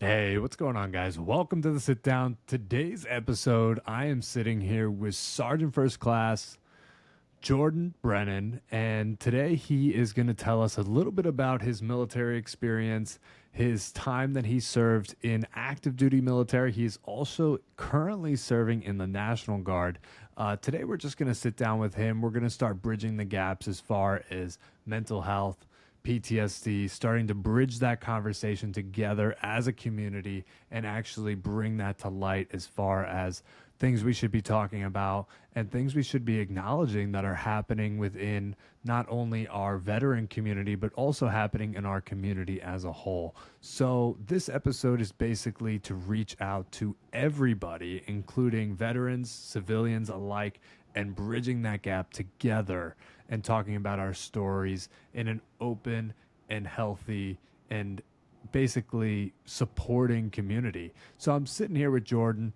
Hey, what's going on, guys? Welcome to the sit down. Today's episode, I am sitting here with Sergeant First Class Jordan Brennan, and today he is going to tell us a little bit about his military experience, his time that he served in active duty military. He is also currently serving in the National Guard. Today, we're just going to sit down with him. We're going to start bridging the gaps as far as mental health, PTSD, starting to bridge that conversation together as a community and actually bring that to light as far as things we should be talking about and things we should be acknowledging that are happening within not only our veteran community, but also happening in our community as a whole. So, this episode is basically to reach out to everybody, including veterans, civilians alike, and bridging that gap together and talking about our stories in an open and healthy and basically supporting community. So I'm sitting here with Jordan.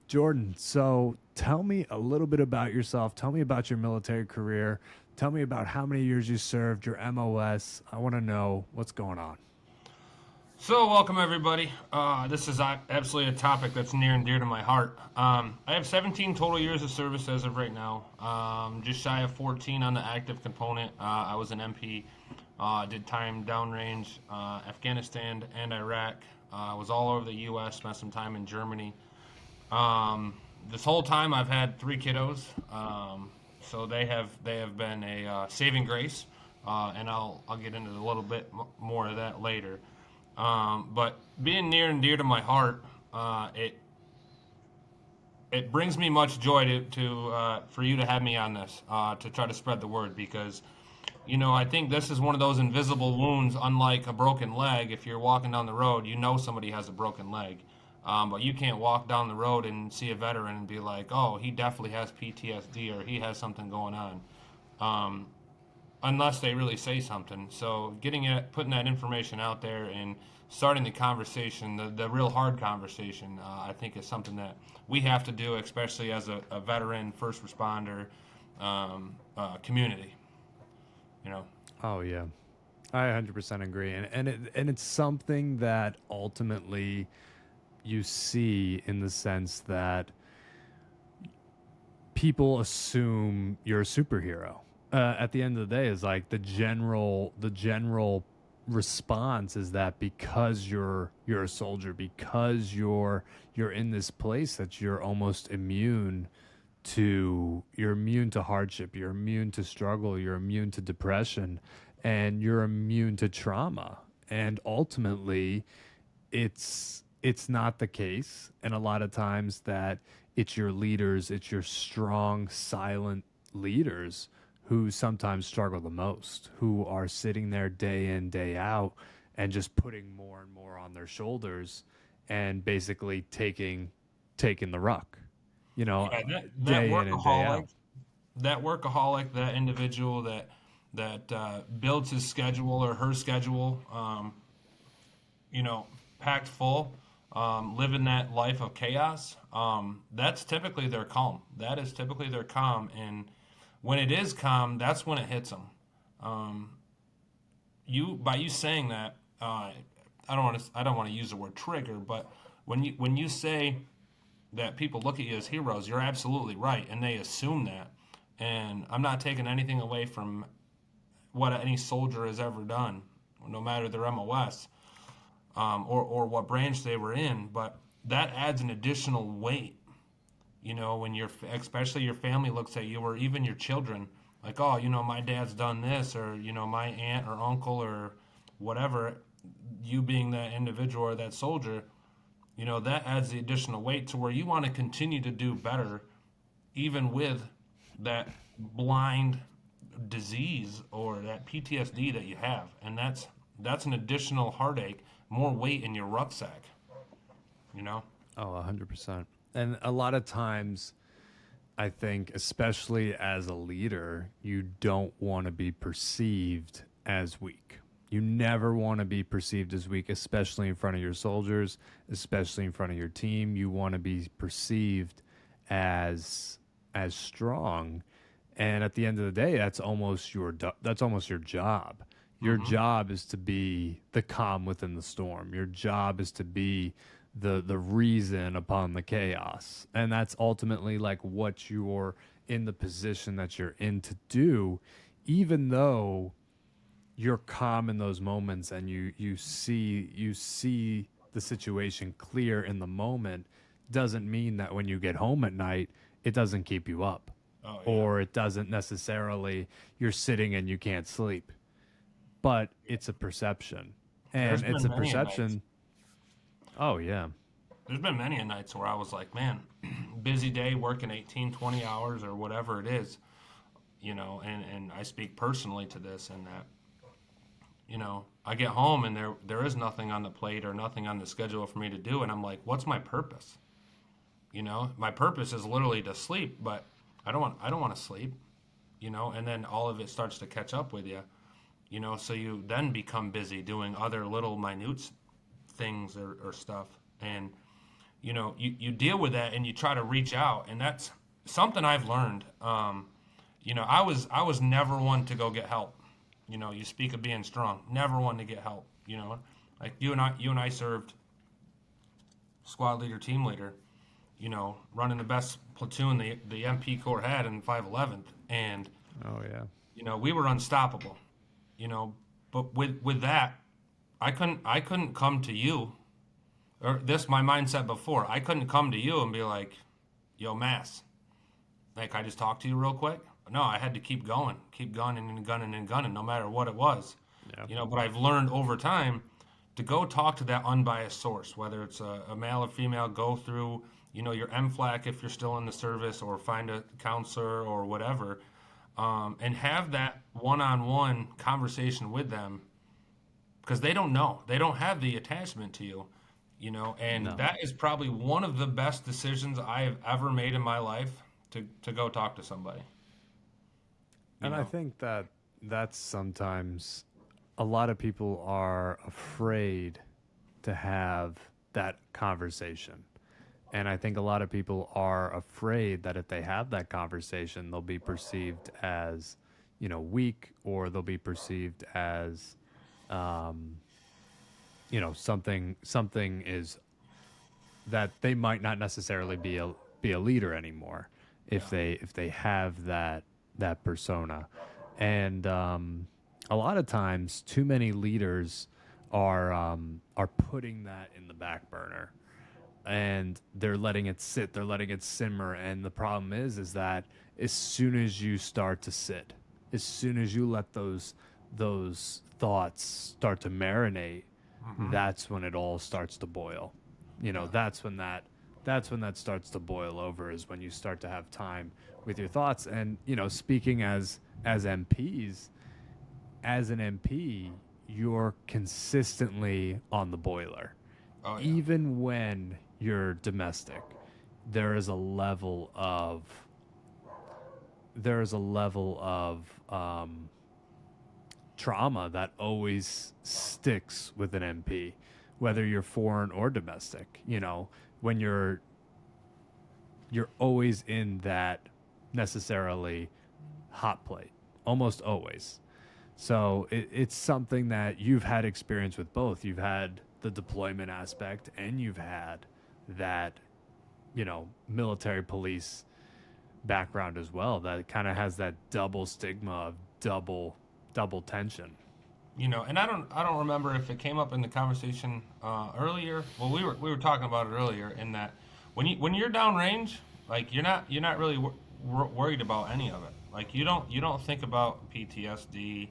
Jordan, so tell me a little bit about yourself. Tell me about your military career. Tell me about how many years you served, your MOS. I want to know what's going on. So, welcome everybody. This is absolutely a topic that's near and dear to my heart. I have 17 total years of service as of right now. Just shy of 14 on the active component. I was an MP, did time downrange, Afghanistan and Iraq. I was all over the U.S., spent some time in Germany. This whole time I've had three kiddos, so they have been a saving grace, and I'll get into a little bit more of that later. But being near and dear to my heart, it brings me much joy to for you to have me on this to try to spread the word because I think this is one of those invisible wounds. Unlike a broken leg, if you're walking down the road, you know somebody has a broken leg, but you can't walk down the road and see a veteran and be like, oh, he definitely has PTSD or he has something going on. Unless they really say something. So putting that information out there and starting the conversation, the real hard conversation, I think is something that we have to do, especially as a veteran, first responder community. You know. Oh, yeah. I 100% agree. And it's something that ultimately you see in the sense that people assume you're a superhero. At the end of the day, is like the general response is that because you're a soldier, because you're in this place that you're immune to hardship, you're immune to struggle, you're immune to depression, and you're immune to trauma. And ultimately, it's not the case, and a lot of times that it's your leaders, it's your strong silent leaders who sometimes struggle the most, who are sitting there day in day out and just putting more and more on their shoulders and basically taking the ruck, you know Yeah, that day in and day out. that individual that builds his schedule or her schedule, packed full, living that life of chaos. That's typically their calm. That is typically their calm, and when it is calm, that's when it hits them. Um, by you saying that, I don't want to use the word trigger, but when you say that people look at you as heroes, you're absolutely right, and they assume that. And I'm not taking anything away from what any soldier has ever done, no matter their MOS, or what branch they were in, but that adds an additional weight. When especially your family looks at you, or even your children, like, oh, my dad's done this, or my aunt or uncle or whatever. You being that individual or that soldier, that adds the additional weight to where you want to continue to do better, even with that blind disease or that PTSD that you have, and that's an additional heartache, more weight in your rucksack. You know. Oh, 100%. And a lot of times, I think, especially as a leader, you don't want to be perceived as weak. You never want to be perceived as weak, especially in front of your soldiers, especially in front of your team. You want to be perceived as strong. And at the end of the day, that's almost your job. Your job is to be the calm within the storm. Your job is to be the reason upon the chaos. And that's ultimately like what you're in the position that you're in to do, even though you're calm in those moments and you see the situation clear in the moment, doesn't mean that when you get home at night it doesn't keep you up, Oh yeah. or it doesn't necessarily you're sitting and you can't sleep. But it's a perception, There's and it's been a many a nights. perception. Oh yeah. There's been many a nights where I was like, man, busy day working 18, 20 hours or whatever it is, and I speak personally to this and that, I get home and there is nothing on the plate or nothing on the schedule for me to do. And I'm like, what's my purpose? My purpose is literally to sleep, but I don't want to sleep, and then all of it starts to catch up with you, so you then become busy doing other little minute things or stuff. And, you deal with that and you try to reach out. And that's something I've learned. I was never one to go get help. You speak of being strong, never one to get help, like you and I served squad leader, team leader, running the best platoon the MP Corps had in 511th. And, Oh yeah. we were unstoppable, you know, but with that, I couldn't come to you, or this my mindset before. I couldn't come to you and be like, "Yo, Mass, like I just talked to you real quick." No, I had to keep going, keep gunning and gunning and gunning, no matter what it was. Yeah. But I've learned over time to go talk to that unbiased source, whether it's a male or female. Go through, your MFLAC if you're still in the service, or find a counselor or whatever, and have that one-on-one conversation with them, because they don't know, they don't have the attachment to you, and No. that is probably one of the best decisions I have ever made in my life, to go talk to somebody. you And I know think that that's sometimes a lot of people are afraid to have that conversation. And I think a lot of people are afraid that if they have that conversation, they'll be perceived as, weak, or they'll be perceived as, um, something is that they might not necessarily be a leader anymore if Yeah. they have that persona. And a lot of times too many leaders are putting that in the back burner, and they're letting it sit, they're letting it simmer. And the problem is that as soon as you start to sit, as soon as you let those thoughts start to marinate, that's when it all starts to boil. That's when that starts to boil over, is when you start to have time with your thoughts. And speaking as MPs, as an MP, you're consistently on the boiler. Oh yeah. Even when you're domestic, there is a level of trauma that always sticks with an MP, whether you're foreign or domestic. When you're always in that necessarily hot plate, almost always. So it's something that you've had experience with both. You've had the deployment aspect, and you've had that, military police background as well. That kind of has that double stigma of double tension. And I don't remember if it came up in the conversation earlier. Well, we were talking about it earlier, in that when you're downrange, like you're not really worried about any of it. Like you don't think about PTSD.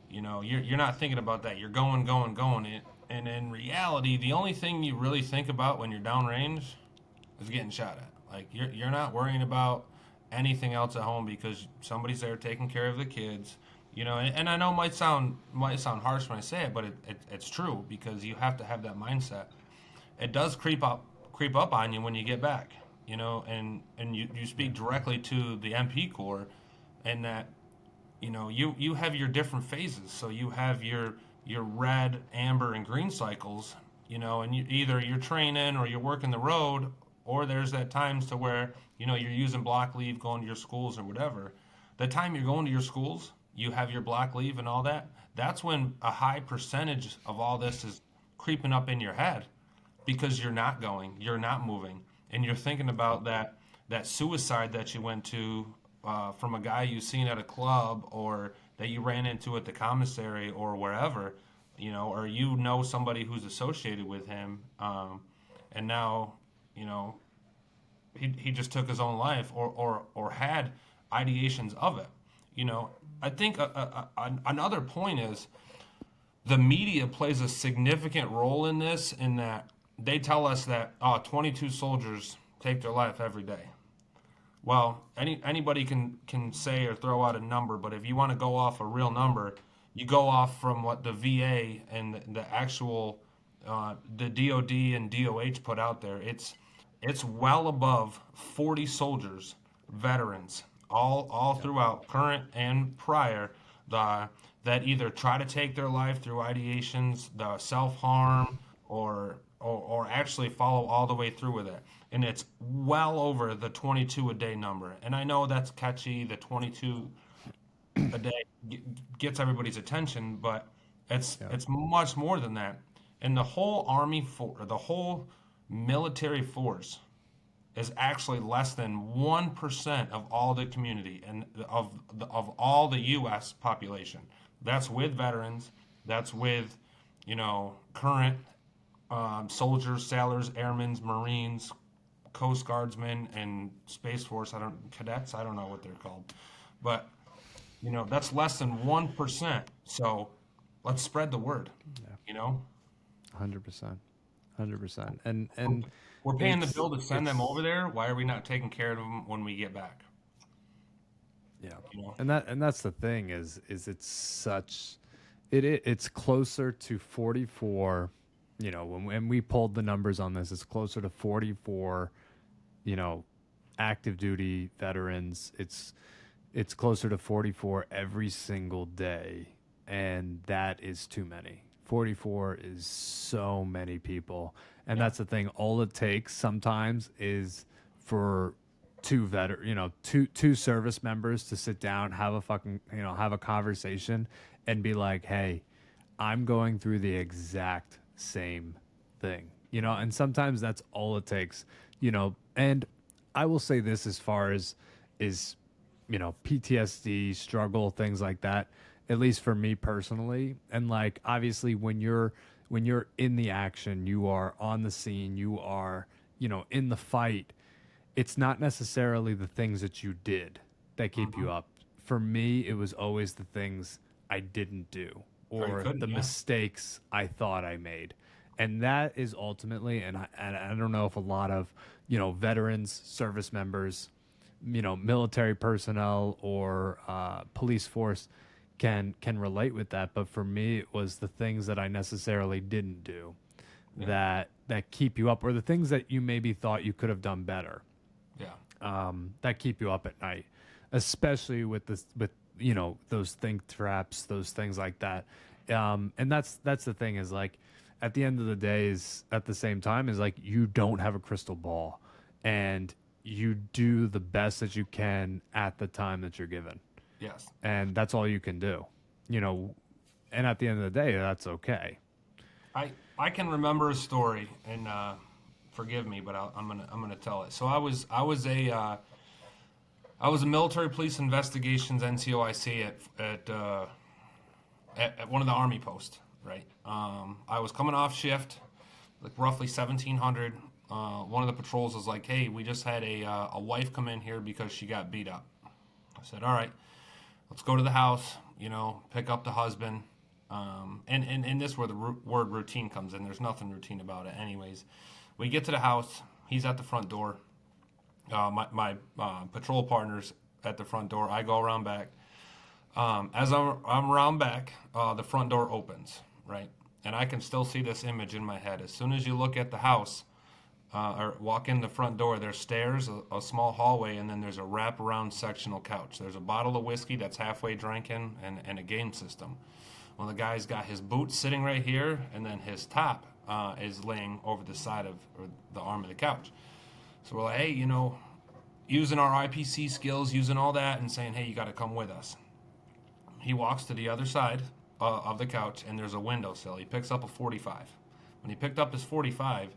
You're not thinking about that. You're going. And in reality, the only thing you really think about when you're downrange is getting shot at. Like you're not worrying about anything else at home, because somebody's there taking care of the kids. And I know it might sound harsh when I say it, but it's true, because you have to have that mindset. It does creep up on you when you get back. And you speak directly to the MP Corps, and that you have your different phases. So you have your red, amber, and green cycles. And either you're training or you're working the road, or there's that times to where you're using block leave, going to your schools or whatever. The time you're going to your schools, you have your black leave and all that. That's when a high percentage of all this is creeping up in your head because you're not going, you're not moving, and you're thinking about that suicide that you went to from a guy you seen at a club or that you ran into at the commissary or wherever, or somebody who's associated with him, and now, he just took his own life or had ideations of it. I think another point is the media plays a significant role in this, in that they tell us that 22 soldiers take their life every day. Well, anybody can say or throw out a number, but if you want to go off a real number, you go off from what the VA and the actual the DOD and DOH put out there. It's well above 40 soldiers, veterans, all throughout, current and prior, that either try to take their life through ideations, the self-harm, or actually follow all the way through with it. And it's well over the 22 a day number. And I know that's catchy, the 22 a day gets everybody's attention, but it's much more than that. And the whole the whole military force is actually less than 1% of all the community and of all the U.S. population. That's with veterans. That's with, current soldiers, sailors, airmen, Marines, Coast Guardsmen, and Space Force. Cadets. I don't know what they're called, but that's less than 1%. So let's spread the word. Yeah. 100%, 100%. And we're paying the bill to send them over there. Why are we not taking care of them when we get back? Yeah. And that's the thing is it's closer to 44. When we pulled the numbers on this, it's closer to 44. Active duty veterans. It's closer to 44 every single day, and that is too many. 44 is so many people, and that's the thing. All it takes sometimes is for two service members to sit down, have a conversation, and be like, "Hey, I'm going through the exact same thing," and sometimes that's all it takes, And I will say this as far as PTSD, struggle, things like that. At least for me personally, and obviously when you're in the action, you are on the scene, you are in the fight. It's not necessarily the things that you did that keep you up. For me, it was always the things I didn't do or the mistakes I thought I made, and that is ultimately. And I don't know if a lot of veterans, service members, military personnel, or police force can relate with that, but for me it was the things that I necessarily didn't do that keep you up, or the things that you maybe thought you could have done better, that keep you up at night, especially with those think traps, those things like that, and that's the thing is at the end of the day is at the same time is you don't have a crystal ball, and you do the best that you can at the time that you're given. Yes. And that's all you can do, and at the end of the day, that's okay. I can remember a story, and forgive me, but I'm gonna tell it. So I was a military police investigations NCOIC at one of the Army posts, right? I was coming off shift, roughly 1700. One of the patrols was like, "Hey, we just had a wife come in here because she got beat up." I said, "All right. Let's go to the house, pick up the husband." And this is where the word routine comes in. There's nothing routine about it. Anyways, we get to the house. He's at the front door. My patrol partner's at the front door. I go around back. As I'm around back, the front door opens, right? And I can still see this image in my head. As soon as you look at the house, or walk in the front door, there's stairs, a small hallway, and then there's a wraparound sectional couch. There's a bottle of whiskey that's halfway drinking, and a game system. Well, the guy's got his boots sitting right here, and then his top is laying over the side of or the arm of the couch. So we're like, hey, using our IPC skills, using all that, and saying, hey, you got to come with us. he walks to the other side of the couch, and there's a windowsill. He picks up a 45. When he picked up his 45,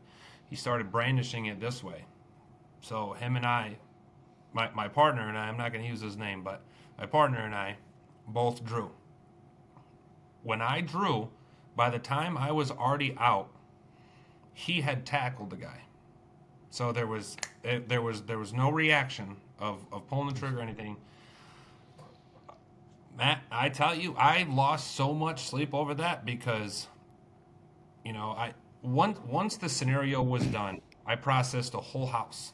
he started brandishing it this way. So him and I, my partner and I, I'm not going to use his name, but my partner and I both drew. When I drew, by the time I was already out, he had tackled the guy. So there was no reaction of pulling the trigger or anything. Matt, I tell you, I lost so much sleep over that because, once the scenario was done, I processed the whole house.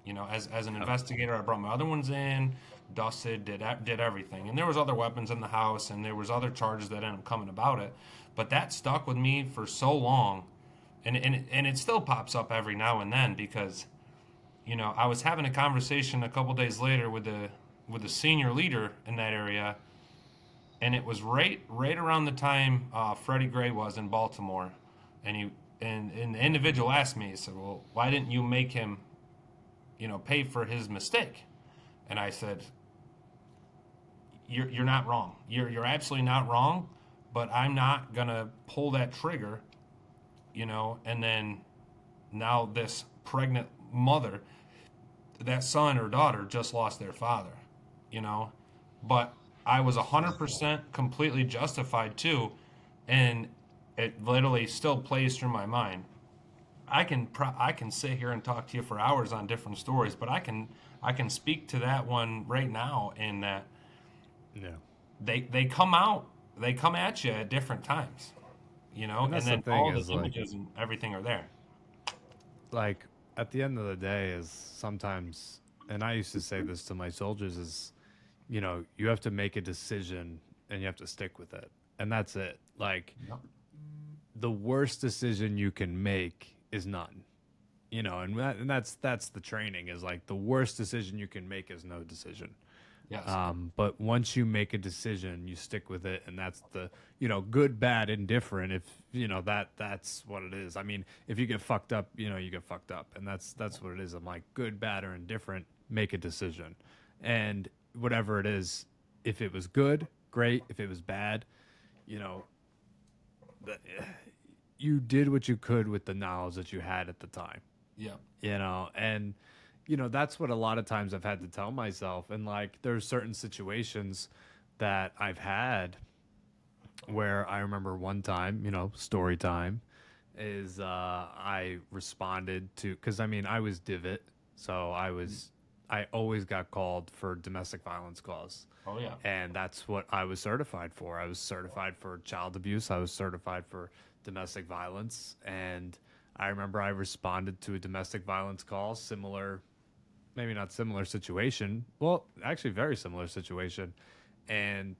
As an investigator, I brought my other ones in, dusted, did everything, and there was other weapons in the house, and there was other charges that ended up coming about it. But that stuck with me for so long, and it still pops up every now and then because, I was having a conversation a couple days later with the senior leader in that area. And it was right around the time Freddie Gray was in Baltimore, and the individual asked me, he said, "Well, why didn't you make him, pay for his mistake?" And I said, "You're not wrong. You're absolutely not wrong, but I'm not gonna pull that trigger, And then now this pregnant mother, that son or daughter just lost their father, but." I was 100% completely justified too, and it literally still plays through my mind. I can sit here and talk to you for hours on different stories, but I can speak to that one right now in that they come at you at different times, and then all the images and everything are there. Like at the end of the day is sometimes, and I used to say this to my soldiers is, you have to make a decision and you have to stick with it. And that's it. Like, the worst decision you can make is none. And that's the training is like the worst decision you can make is no decision. Yes. But once you make a decision, you stick with it, and that's the, good, bad, indifferent. If that's what it is. I mean, if you get fucked up, you get fucked up, and that's what it is. I'm like, good, bad, or indifferent, make a decision, and whatever it is, if it was good, great. If it was bad, you did what you could with the knowledge that you had at the time. Yeah. And that's what a lot of times I've had to tell myself. And like, there's certain situations that I've had where I remember one time, story time is, I responded to, cause I mean, I was divot. So I always got called for domestic violence calls. Oh, yeah. And that's what I was certified for. I was certified for child abuse. I was certified for domestic violence. And I remember I responded to a domestic violence call, similar, maybe not similar situation. Well, actually very similar situation. And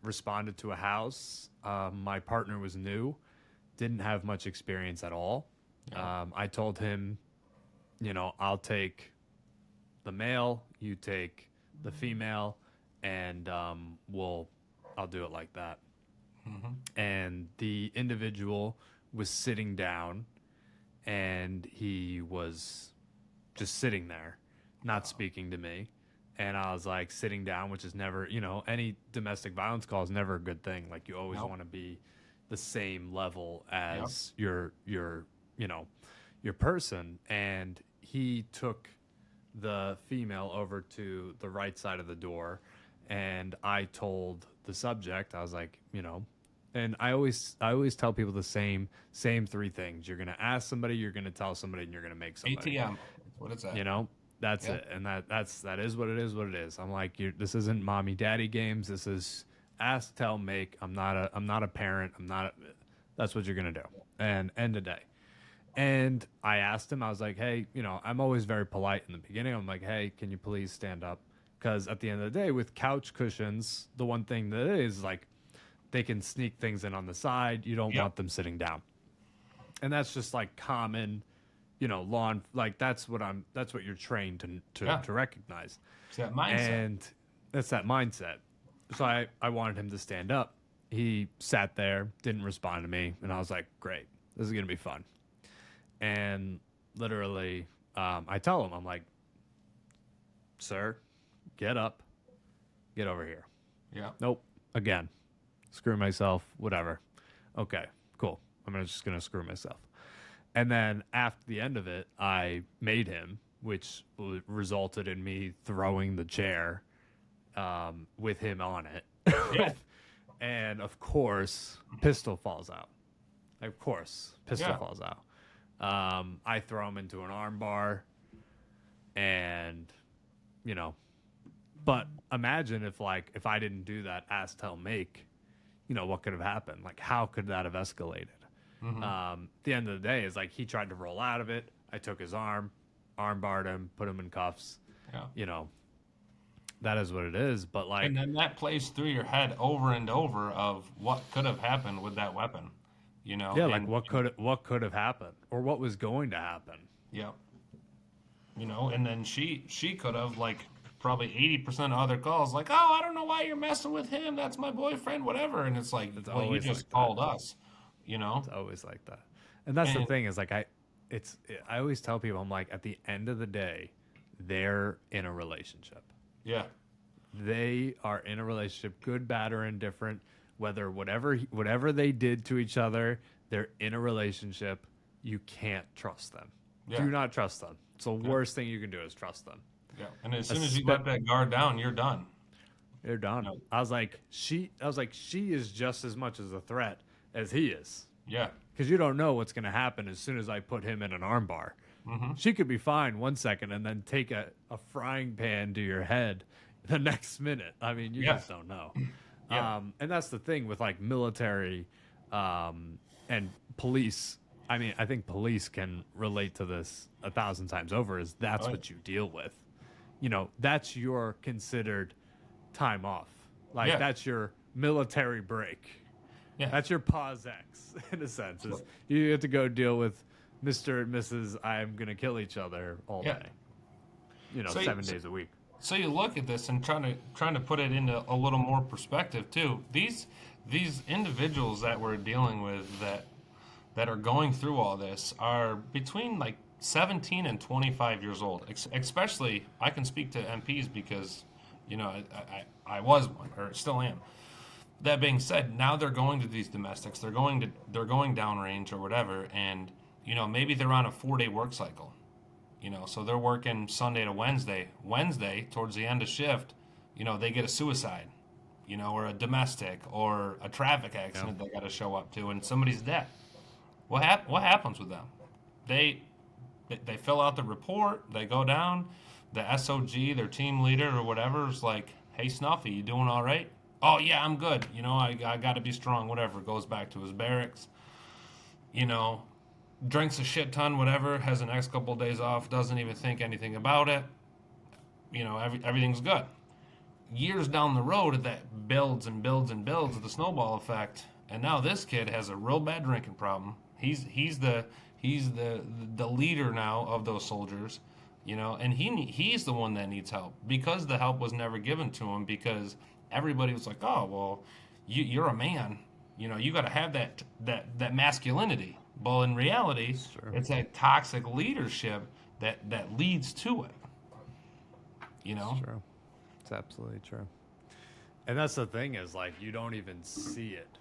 responded to a house. My partner was new, didn't have much experience at all. Yeah. I told him, I'll take the male, you take the female, and I'll do it like that. Mm-hmm. And the individual was sitting down, and he was just sitting there, not speaking to me. And I was like, sitting down, which is never, any domestic violence call is never a good thing. Like, you always want to be the same level as your person. And he took the female over to the right side of the door, and I told the subject, I was like, and I always tell people the same three things. You're gonna ask somebody, you're gonna tell somebody, and you're gonna make somebody. ATM. What is that? That's it, and that is what it is. What it is. I'm like, this isn't mommy daddy games. This is ask, tell, make. I'm not a parent. That's what you're gonna do. And end of day. And I asked him, I was like, hey, I'm always very polite in the beginning. I'm like, hey, can you please stand up? Because at the end of the day, with couch cushions, the one thing that is like, they can sneak things in on the side. You don't want them sitting down. And that's just like common, lawn, like that's what you're trained to recognize. It's that mindset. And that's that mindset. So I wanted him to stand up. He sat there, didn't respond to me. And I was like, great, this is going to be fun. And literally, I tell him, I'm like, sir, get up, get over here. Yeah. Nope. again, screw myself, whatever. Okay, cool. Just gonna screw myself. And then after the end of it, I made him, which resulted in me throwing the chair with him on it. Yeah. And of course, pistol falls out. Of course, pistol Yeah. falls out. I throw him into an arm bar, and you know, but imagine if I didn't do that ask tell make, what could have happened? Like how could that have escalated? At the end of the day is like he tried to roll out of it. I took his arm barred him, put him in cuffs. Yeah. That is what it is. But like, And then that plays through your head over and over of what could have happened with that weapon, yeah, like what could have happened or what was going to happen. Yeah. And then she could have, like, probably 80% of other calls, like, oh, I don't know why you're messing with him. That's my boyfriend, whatever. And it's like, well, you just called us, It's always like that. And that's the thing is like, I always tell people, I'm like, at the end of the day, they're in a relationship. Yeah. They are in a relationship, good, bad, or indifferent, whatever they did to each other, they're in a relationship. You can't trust them. Yeah. Do not trust them. It's the worst thing you can do is trust them. Yeah. And as soon as you let that guard down, you're done. You're done. No. I was like, she is just as much as a threat as he is. Yeah. Because you don't know what's going to happen as soon as I put him in an armbar. She could be fine 1 second and then take a frying pan to your head the next minute. I mean, you just don't know. Yeah. And that's the thing with like military and police. I mean, I think police can relate to this 1,000 times over is that's what you deal with. That's your considered time off. Like that's your military break. Yeah. That's your pause X in a sense. Is you have to go deal with Mr. and Mrs. I'm going to kill each other all day. 7 days a week. So you look at this and trying to put it into a little more perspective too. These individuals that we're dealing with that are going through all this are between like 17 and 25 years old. Especially, I can speak to MPs because, I was one or still am. That being said, now they're going to these domestics. They're going downrange or whatever, and maybe they're on a 4-day work cycle. So they're working Sunday to Wednesday. Wednesday, towards the end of shift, they get a suicide, or a domestic or a traffic accident they got to show up to, and somebody's dead. What happens with them? They fill out the report. They go down. The SOG, their team leader or whatever, is like, "Hey, Snuffy, you doing all right?" "Oh yeah, I'm good. I got to be strong." Whatever. Goes back to his barracks. Drinks a shit ton, whatever, has the next couple of days off, doesn't even think anything about it. Everything's good. Years down the road, that builds and builds and builds, the snowball effect, and now this kid has a real bad drinking problem. He's the leader now of those soldiers, and he's the one that needs help because the help was never given to him because everybody was like, "Oh well, you're a man, you got to have that masculinity." Well, in reality, it's that toxic leadership that leads to it. It's true. It's absolutely true. And that's the thing is like you don't even see it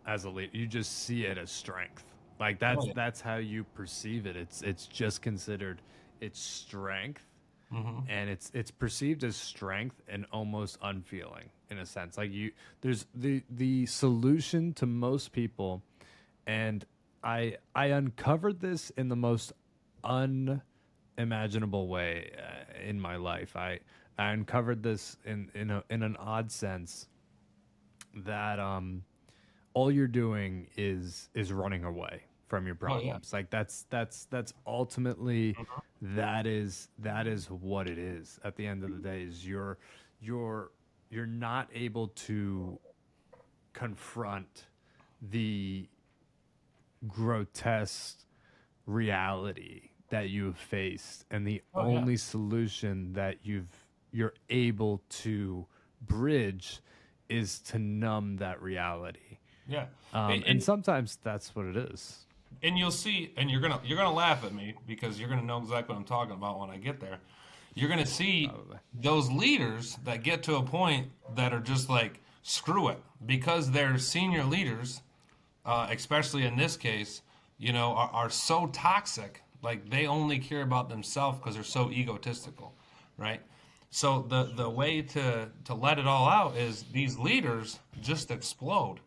as a leader. You just see it as strength. Like that's how you perceive it. It's just considered it's strength, and it's perceived as strength and almost unfeeling in a sense. Like there's the solution to most people, and I uncovered this in the most unimaginable way in my life. I uncovered this in an odd sense that all you're doing is running away from your problems. Like that's ultimately that is what it is. At the end of the day, is you're not able to confront the grotesque reality that you've faced, and the only solution that you're able to bridge is to numb that reality. Yeah. And sometimes that's what it is. And you'll see, and you're gonna laugh at me because you're gonna know exactly what I'm talking about when I get there. You're gonna see those leaders that get to a point that are just like screw it, because their senior leaders, especially in this case, are so toxic. Like they only care about themselves because they're so egotistical, right? So the way to let it all out is these leaders just explode,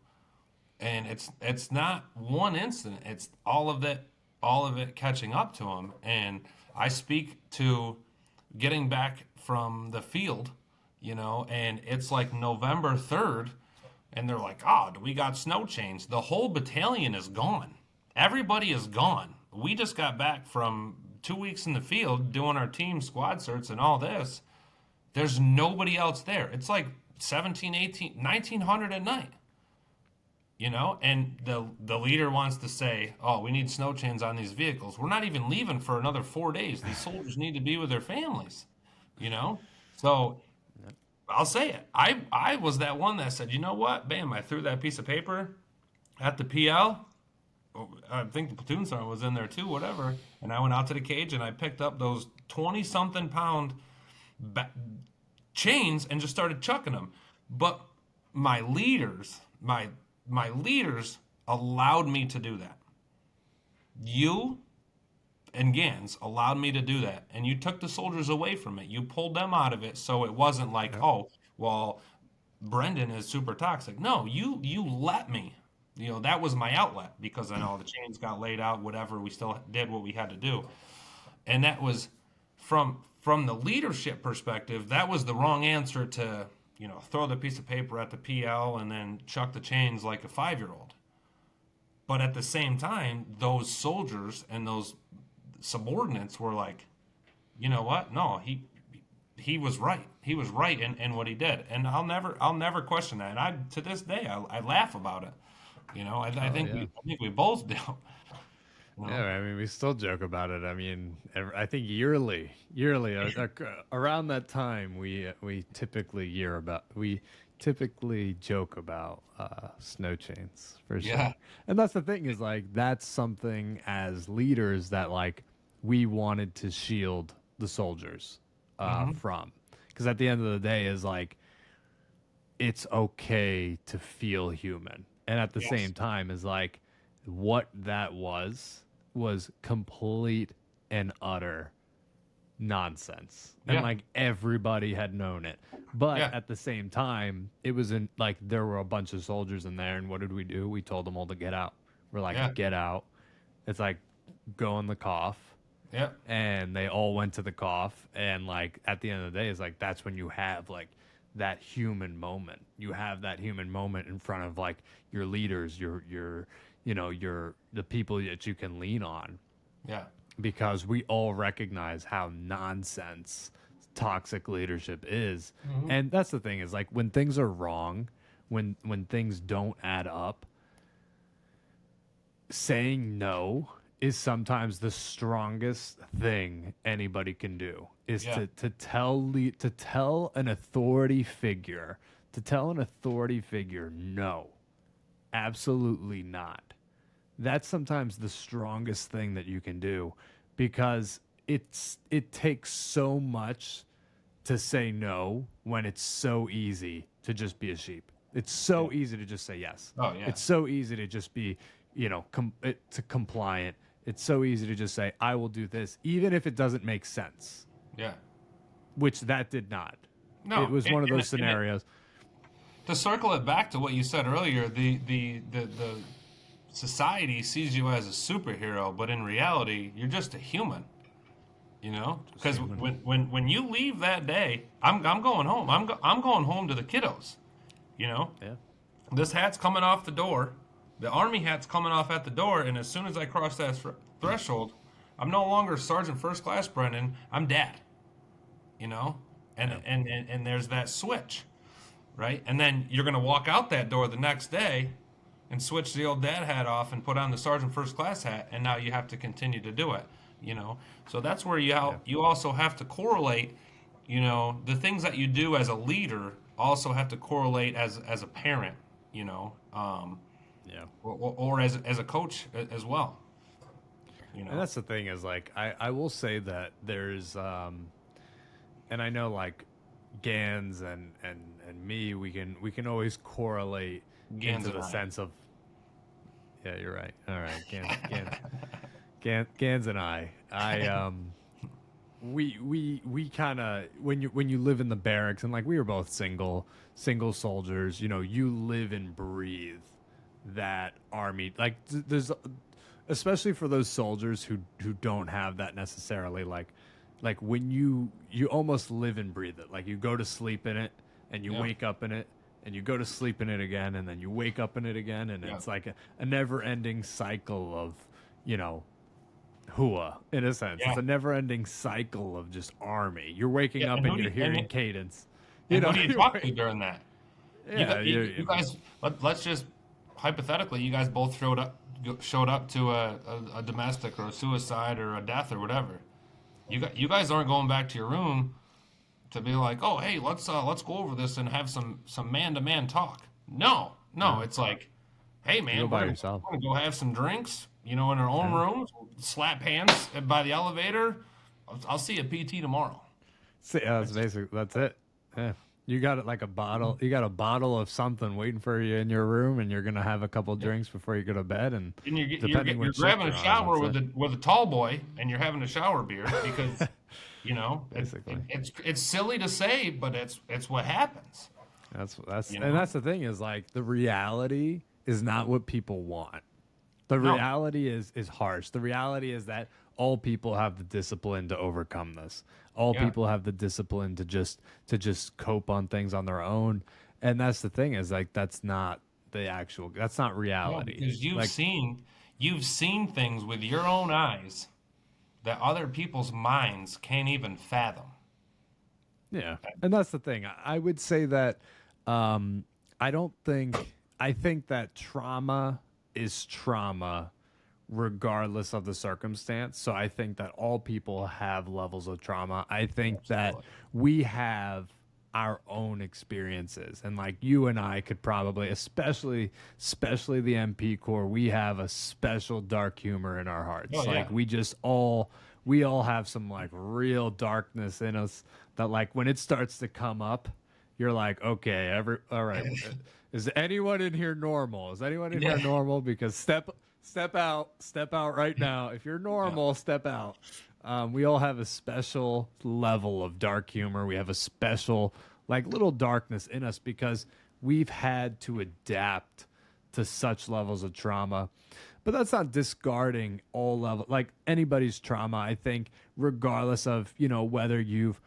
and it's not one incident. It's all of it catching up to them. And I speak to getting back from the field, and it's like November 3rd, and they're like, "Oh, we got snow chains." The whole battalion is gone. Everybody is gone. We just got back from 2 weeks in the field doing our team squad certs and all this. There's nobody else there. It's like 17, 18, 1900 at night. And the leader wants to say, "Oh, we need snow chains on these vehicles." We're not even leaving for another 4 days. These soldiers need to be with their families, you know? So I'll say it. I was that one that said, "You know what? Bam, I threw that piece of paper at the PL. I think the platoon sergeant was in there too, whatever. And I went out to the cage and I picked up those 20 something pound chains and just started chucking them. But my leaders, my leaders allowed me to do that. You and Gans allowed me to do that, and you took the soldiers away from it. You pulled them out of it, so it wasn't like, oh, well, Brenden is super toxic. No, you let me. That was my outlet because I know the chains got laid out, whatever. We still did what we had to do, and that was from the leadership perspective. That was the wrong answer to throw the piece of paper at the PL and then chuck the chains like a 5-year-old. But at the same time, those soldiers and those subordinates were like, you know what? No, he was right. He was right in what he did, and I'll never question that. And to this day I laugh about it. I think we both do. Yeah, I mean, we still joke about it. I mean, I think yearly, around that time, we typically joke about snow chains for sure. Yeah. And that's the thing is like that's something as leaders that like we wanted to shield the soldiers from, because at the end of the day is like it's okay to feel human, and at the same time is like what that was complete and utter nonsense. And like everybody had known it. But at the same time, it was in like there were a bunch of soldiers in there, and what did we do? We told them all to get out. We're like, get out. It's like go in the cough. Yeah. And they all went to the cough, and like at the end of the day, it's like that's when you have like that human moment. You have that human moment in front of like your leaders, your the people that you can lean on. Yeah. Because we all recognize how nonsense toxic leadership is. And that's the thing is like when things are wrong, when things don't add up, saying no is sometimes the strongest thing anybody can do is to tell an authority figure no, absolutely not. That's sometimes the strongest thing that you can do, because it takes so much to say no when it's so easy to just be a sheep. It's so easy to just say yes. Oh yeah. It's so easy to just be, compliant. It's so easy to just say I will do this even if it doesn't make sense. Yeah. Which that did not. No. It was one of those scenarios. To circle it back to what you said earlier, the society sees you as a superhero, but in reality, you're just a human. Because when you leave that day, I'm going home. I'm going home to the kiddos. Yeah. This hat's coming off the door. The Army hat's coming off at the door, and as soon as I cross that threshold, I'm no longer Sergeant First Class Brenden. I'm Dad. And there's that switch, right? And then you're gonna walk out that door the next day and switch the old dad hat off and put on the Sergeant First Class hat, and now you have to continue to do it. So that's where you also have to correlate. The things that you do as a leader also have to correlate as a parent. Or as a coach as well. And that's the thing is like I will say that there's and I know like Gans and me, we can always correlate Gans into and the I. sense of, yeah, you're right. All right, Gans and I we kind of, when you live in the barracks, and like we were both single soldiers, you live and breathe that army. Like there's, especially for those soldiers who don't have that necessarily, like when you almost live and breathe it. Like you go to sleep in it and you Yeah. wake up in it and you go to sleep in it again and then you wake up in it again, and Yeah. it's like a never ending cycle of, you know hua, in a sense. Yeah. It's a never ending cycle of just army. You're waking Yeah. up And and you're hearing cadence. You who know, do you talk to during that? yeah, You guys, let's just hypothetically, you guys both showed up to a domestic or a suicide or a death or whatever. You guys aren't going back to your room to be like, oh, hey, let's go over this and have some man to man talk. No, no, it's like, hey you man, go by we're yourself. gonna go have some drinks, in our own Yeah. rooms, slap hands by the elevator. I'll see you PT tomorrow. See, that's basically, that's it. Yeah. You got it, like a bottle. You got a bottle of something waiting for you in your room, and you're gonna have a couple drinks before you go to bed. And And you're depending you're what shift grabbing a you're on, shower that's it. with a tall boy, and you're having a shower beer because Basically. it's silly to say, but it's what happens. That's You and know? that's the thing, is like the reality is not what people want. The No. reality is harsh. The reality is that all people have the discipline to overcome this. All Yeah. people have the discipline to just cope on things on their own. And that's the thing, is like that's not that's not No, reality. because Like, you've seen things with your own eyes that other people's minds can't even fathom. yeah, and that's the thing. I would say that I don't think I think that trauma is trauma regardless of the circumstance. So I think that all people have levels of trauma. I think that Absolutely. we have our own experiences, and like you and I could probably, especially the MP Corps, we have a special dark humor in our hearts. Oh, yeah. Like we all have some like real darkness in us that, like, when it starts to come up, you're like, okay, all right, is anyone in here normal? Is anyone in here Yeah. normal? Because step out right now. If you're normal, step out. We all have a special level of dark humor. We have a special, like, little darkness in us because we've had to adapt to such levels of trauma. But that's not discarding all level, like anybody's trauma. I think regardless of, whether you've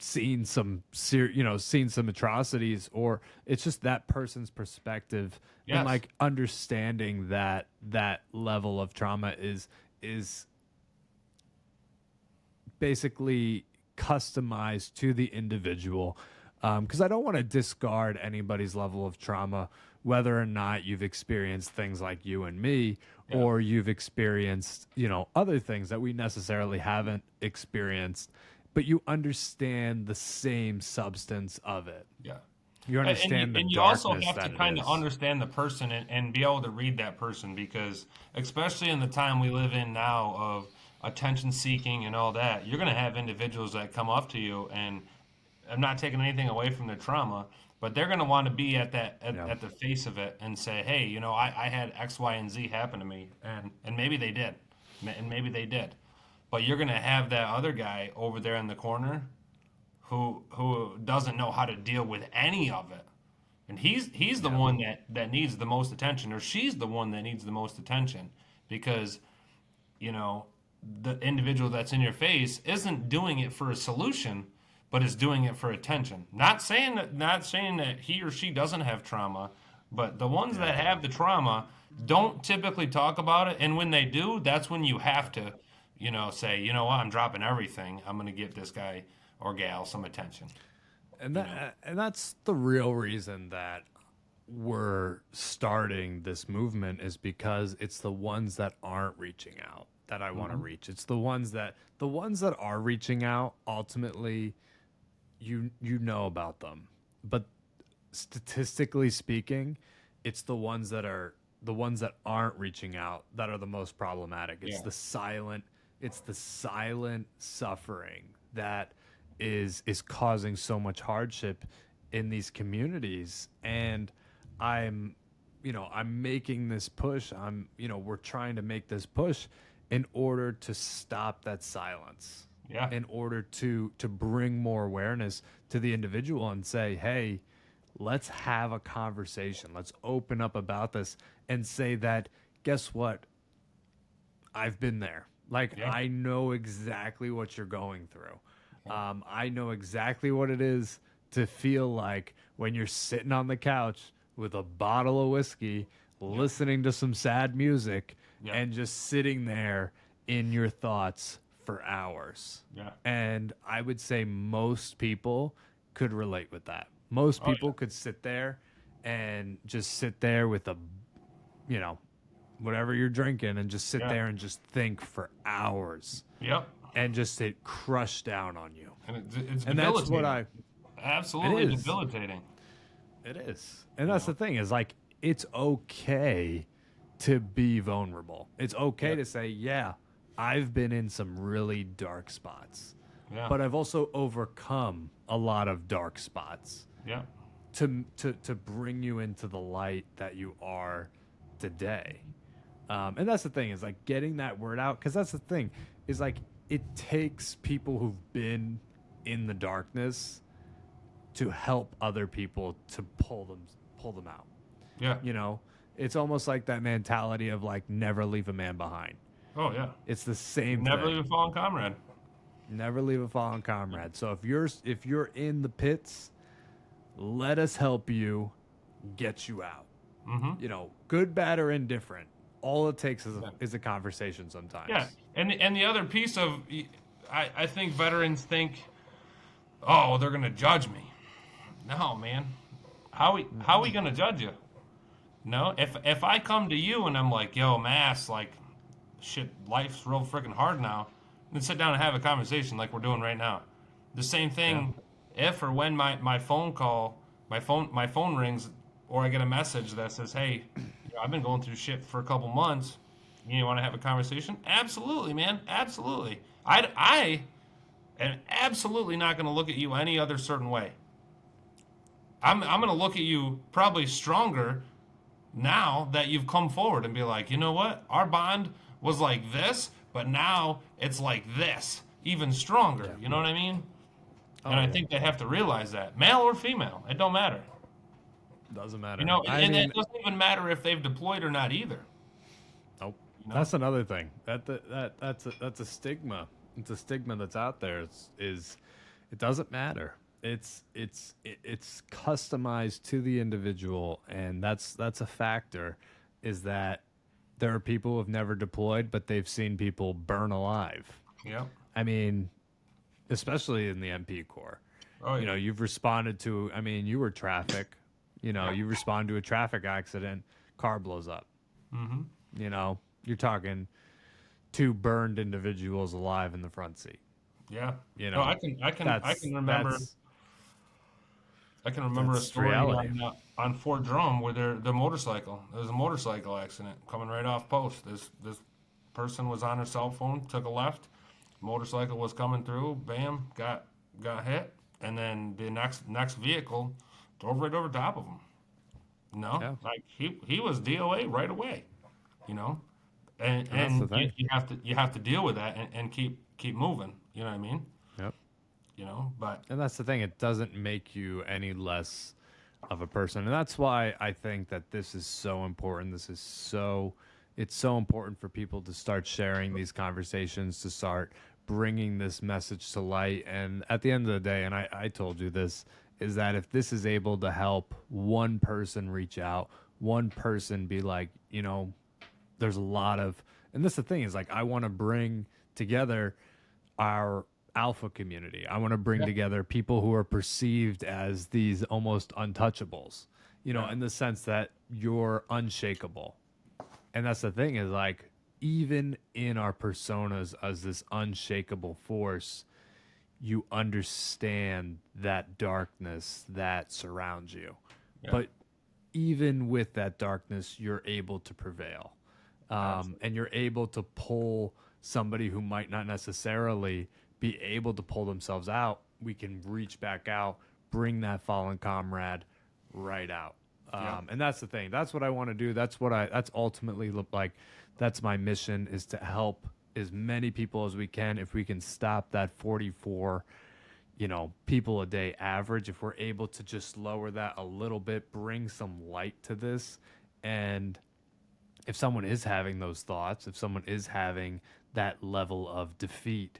seen seen some atrocities, or it's just that person's perspective, and Yes. like understanding that that level of trauma is basically customized to the individual. Because I don't want to discard anybody's level of trauma, whether or not you've experienced things like you and me, or you've experienced, other things that we necessarily haven't experienced, but you understand the same substance of it. Yeah. You understand the and you darkness also have that to it kind of is. understand the person and be able to read that person, because especially in the time we live in now of attention seeking and all that, you're going to have individuals that come up to you, and I'm not taking anything away from their trauma, but they're going to want to be at Yeah. at the face of it and say, hey, I had X, Y, and Z happen to me, and maybe they did, and maybe they did, but you're going to have that other guy over there in the corner who doesn't know how to deal with any of it, and he's the one that needs the most attention, or she's the one that needs the most attention, because the individual that's in your face isn't doing it for a solution, but is doing it for attention. Not saying that he or she doesn't have trauma, but the ones that have the trauma don't typically talk about it, and when they do, that's when you have to, say, you know what, I'm dropping everything. I'm going to give this guy or gal some attention. And that's the real reason that we're starting this movement, is because it's the ones that aren't reaching out that I want to reach. It's the ones that are reaching out, ultimately, you know about them. But statistically speaking, it's the ones that aren't reaching out that are the most problematic. It's Yeah. the silent suffering that is causing so much hardship in these communities. And I'm I'm making this push. We're trying to make this push in order to stop that silence. Yeah. In order to bring more awareness to the individual and say, hey, let's have a conversation. Let's open up about this and say that, guess what? I've been there. Like, Yeah. I know exactly what you're going through. I know exactly what it is to feel like when you're sitting on the couch with a bottle of whiskey, listening to some sad music, and just sitting there in your thoughts for hours. Yeah. And I would say most people could relate with that. Most people could sit there and just sit there with a, whatever you're drinking and just sit there and just think for hours. Yep. And just it crushed down on you. And it's And that's what absolutely It is. debilitating. It is. And that's the thing is, like, it's okay to be vulnerable. It's okay to say, yeah, I've been in some really dark spots. Yeah. But I've also overcome a lot of dark spots Yeah. to bring you into the light that you are today. And that's the thing is, like, getting that word out, because that's the thing is, like, it takes people who've been in the darkness to help other people to pull them out. Yeah. It's almost like that mentality of, like, never leave a man behind. Oh yeah. It's the same Never thing. leave a fallen comrade. Never leave a fallen comrade. So if you're in the pits, let us help you get you out. Mm-hmm. Good, bad, or indifferent. All it takes is a conversation sometimes. Yeah. And the other piece of, I think veterans think, oh, they're gonna judge me. No, man. How we gonna judge you? No. If I come to you and I'm like, yo, Mass, like, shit, life's real freaking hard now, then sit down and have a conversation like we're doing right now. The same thing if or when my phone rings, or I get a message that says, hey, I've been going through shit for a couple months. You want to have a conversation? Absolutely, man. Absolutely. I am absolutely not going to look at you any other certain way. I'm going to look at you probably stronger now that you've come forward and be like, you know what? Our bond was like this, but now it's like this, even stronger. Yeah. You know what I mean? And I think they have to realize that, male or female, it don't matter. Doesn't matter. And it doesn't even matter if they've deployed or not either. Nope. That's another thing. That's a stigma. It's a stigma that's out there. It doesn't matter. It's customized to the individual, and that's a factor. Is that there are people who have never deployed, but they've seen people burn alive. Yeah. I mean, especially in the MP Corps. Oh, yeah. You've responded to. I mean, you were traffic. You respond to a traffic accident, car blows up. Mm-hmm. You're talking 2 burned individuals alive in the front seat. Yeah. I can remember. I can remember a story on Fort Drum where the motorcycle. There was a motorcycle accident coming right off post. This person was on her cell phone, took a left. Motorcycle was coming through. Bam, got hit, and then the next vehicle drove right over top of him. Like he was DOA right away. And you have to deal with that and keep moving. You know what I mean? Yep. And that's the thing. It doesn't make you any less of a person, and that's why I think that this is so important. It's so important for people to start sharing these conversations, to start bringing this message to light. And at the end of the day, and I told you this, is that if this is able to help one person reach out, one person be like, there's a lot of, and this is the thing is, like, I want to bring together our alpha community. I want to bring together people who are perceived as these almost untouchables, in the sense that you're unshakable. And that's the thing is, like, even in our personas as this unshakable force, you understand that darkness that surrounds you. Yeah. But even with that darkness, you're able to prevail. And you're able to pull somebody who might not necessarily be able to pull themselves out we can reach back out, bring that fallen comrade right out. And that's the thing. That's what I want to do. That's ultimately look like. That's my mission, is to help as many people as we can. If we can stop that 44, people a day average, if we're able to just lower that a little bit, bring some light to this. And if someone is having those thoughts, if someone is having that level of defeat,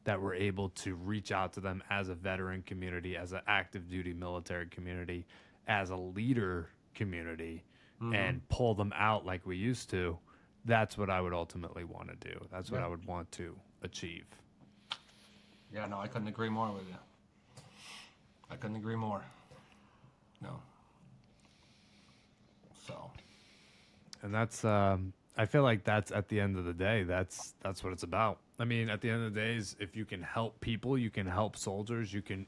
that we're able to reach out to them as a veteran community, as an active duty military community, as a leader community, and pull them out like we used to. That's what I would ultimately want to do. That's what I would want to achieve. Yeah, no, I couldn't agree more with you. I couldn't agree more. No. So. And that's, I feel like that's at the end of the day, that's what it's about. I mean, at the end of the day, is if you can help people, you can help soldiers, you can,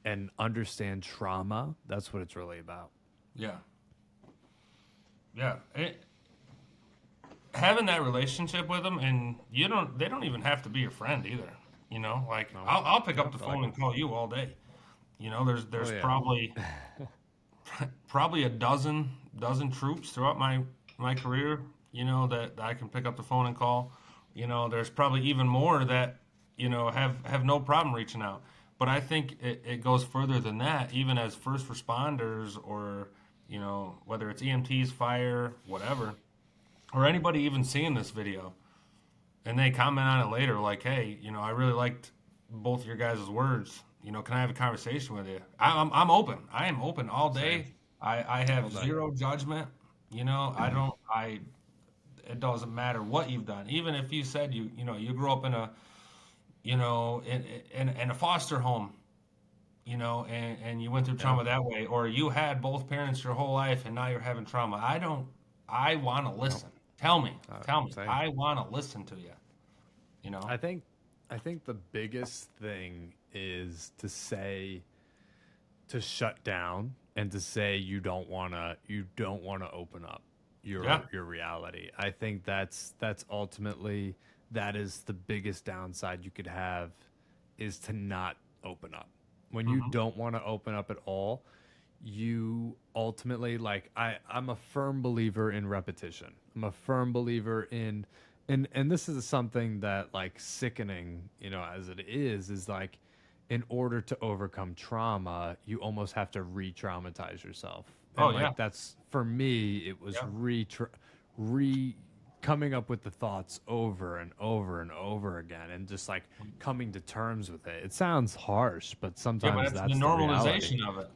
and understand trauma. That's what it's really about. Yeah. Yeah. Having that relationship with them, and they don't even have to be your friend either. Like, no. I'll pick up the phone and call you all day. There's probably a dozen troops throughout my career, that I can pick up the phone and call. There's probably even more that, have no problem reaching out. But I think it goes further than that, even as first responders or, whether it's EMTs, fire, whatever, or anybody even seeing this video, and they comment on it later like, hey, I really liked both your guys' words. Can I have a conversation with you? I'm open. I am open all day. I have zero judgment. It doesn't matter what you've done. Even if you said you grew up in a, in a foster home, and you went through trauma that way, or you had both parents your whole life and now you're having trauma. I want to listen. Tell me. I want to listen to you. I think the biggest thing is to shut down and to say you don't want to open up your reality. I think that's ultimately, that is the biggest downside you could have, is to not open up. When you don't want to open up at all, you ultimately, like, I'm a firm believer in repetition. I'm a firm believer in, and this is something that, like, sickening, as it is like, in order to overcome trauma, you almost have to re-traumatize yourself. And that's, for me, it was coming up with the thoughts over and over and over again, and just like coming to terms with it. It sounds harsh, but sometimes that's the normalization of it.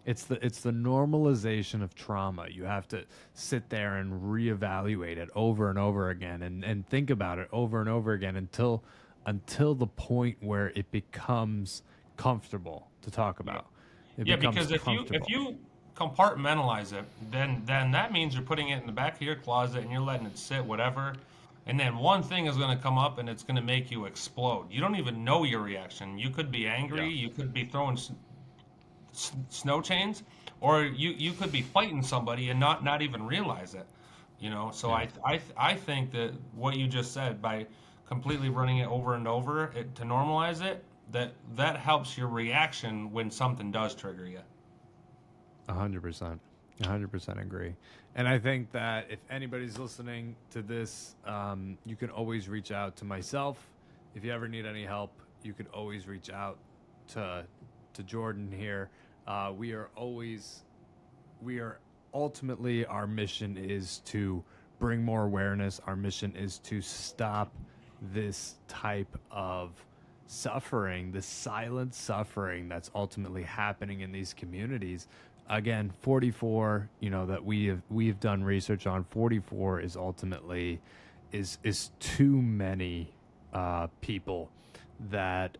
It's the normalization of trauma. You have to sit there and reevaluate it over and over again, and think about it over and over again until the point where it becomes comfortable to talk about. Because if you compartmentalize it, then that means you're putting it in the back of your closet and you're letting it sit, whatever. And then one thing is going to come up and it's going to make you explode. You don't even know your reaction. You could be angry. You could be throwing snow chains, or you could be fighting somebody and not even realize it. So I think that what you just said, by completely running it over and over to normalize it, that helps your reaction when something does trigger you. 100%. 100% agree. And I think that if anybody's listening to this, you can always reach out to myself. If you ever need any help, you could always reach out to Jordan here. We are ultimately, our mission is to bring more awareness. Our mission is to stop this type of suffering, this silent suffering that's ultimately happening in these communities. Again, 44, that we've done research on, 44 is ultimately is too many people that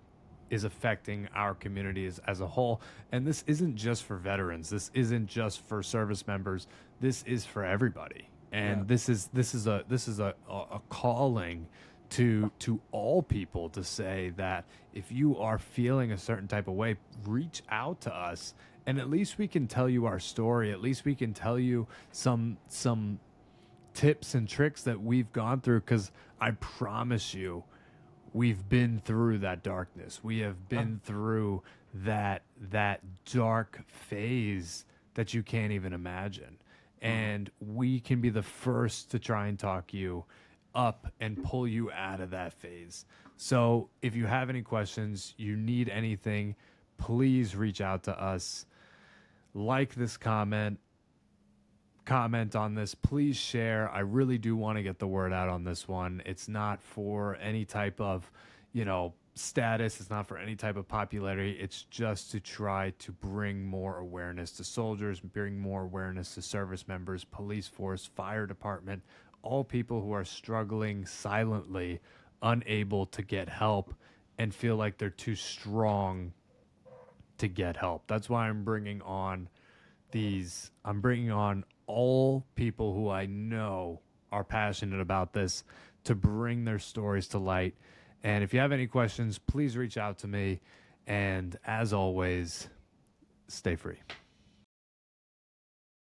is affecting our communities as a whole. And this isn't just for veterans. This isn't just for service members. This is for everybody. And this is a calling to all people, to say that if you are feeling a certain type of way, reach out to us, and at least we can tell you our story. At least we can tell you some tips and tricks that we've gone through, because I promise you, we've been through that darkness. We have been through that dark phase that you can't even imagine. And we can be the first to try and talk you up and pull you out of that phase. So if you have any questions, you need anything, please reach out to us. Like this comment on this, please share. I really do want to get the word out on this one. It's not for any type of, status. It's not for any type of popularity. It's just to try to bring more awareness to soldiers, bring more awareness to service members, police force, fire department, all people who are struggling silently, unable to get help and feel like they're too strong to get help. That's why I'm bringing on all people who I know are passionate about this to bring their stories to light. And if you have any questions, please reach out to me. And as always, stay free.